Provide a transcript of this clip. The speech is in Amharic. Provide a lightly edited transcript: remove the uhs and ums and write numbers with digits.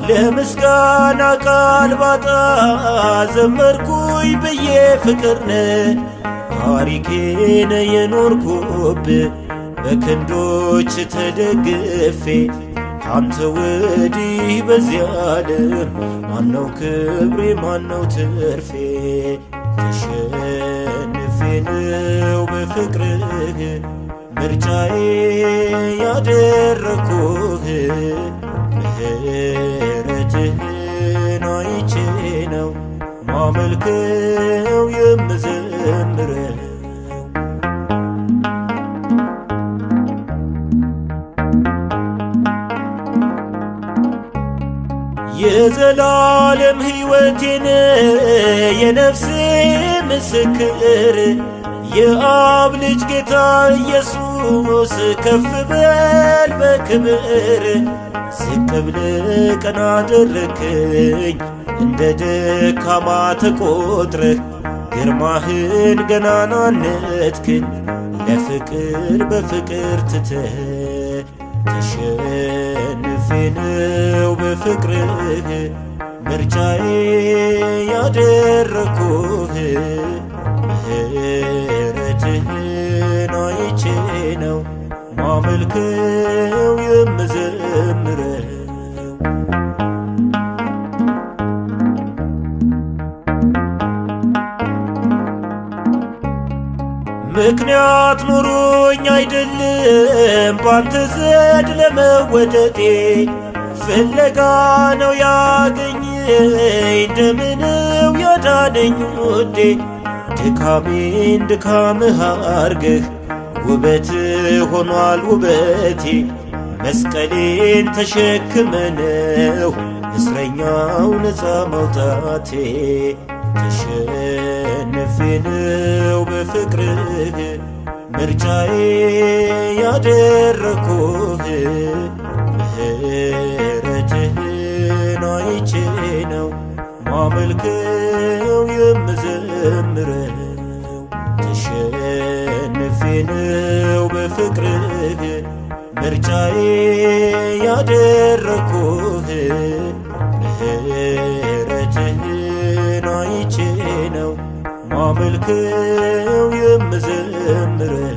ለምስጋና ቃል ባጣ ዘመርኩኝ ብዬ ፍቅርነ ታሪኬን የኖርኩብ በክንዶች ተደግፌ ካንተ ወዲህ በዚህ ዓለም ማነው ክብሬ ማነው ትርፌ? ተሸንፌ ነው በፍቅርህ ምርጫዬ ያደረኩህ ምሕረትህን አይቼ ነው ማመልከው የምዘምረው። የዘላለም ሕይወቴን የነፍሴ ምስክር የአብ ልጅ ጌታ ኢየሱስ ከፍ በል በክብር። ዝቅ ብለህ ቀና አደረግከኝ እንደ ደካማ ተቆጥረህ ግርማህን ገናናነትክን ለፍቅር በፍቅር ትተህ ተሸንፌ ነው በፍቅርህ ምርጫዬ ያደረኩህ ምሕረትህን አይቼ ነው ማመልከው የምዘምረው። ምክንያት ኑሮኝ አይደለም ባንተ ዘንድ ለመወደዴ ፍለጋ ነው ያገኘኝ እንደምነው ያዳነኝ ውዴ። ድካሜን ድካምህ አርገህ ውበት ሆኗል ውበቴ መስቀሌን ተሸክመነው እስረኛው ነፃ መውጣቴ። ተሸንፌ ነው በፍቅርህ ምርጫዬ ያደረኩህ ምሕረትህን አይቼ ነው ማመልከው የምዘምረው። ተሸንፌ ነው በፍቅርህ ምርጫዬ ያደረኩህ ምሕረትህን አይቼ ነው ማመልከው የምዘምረው።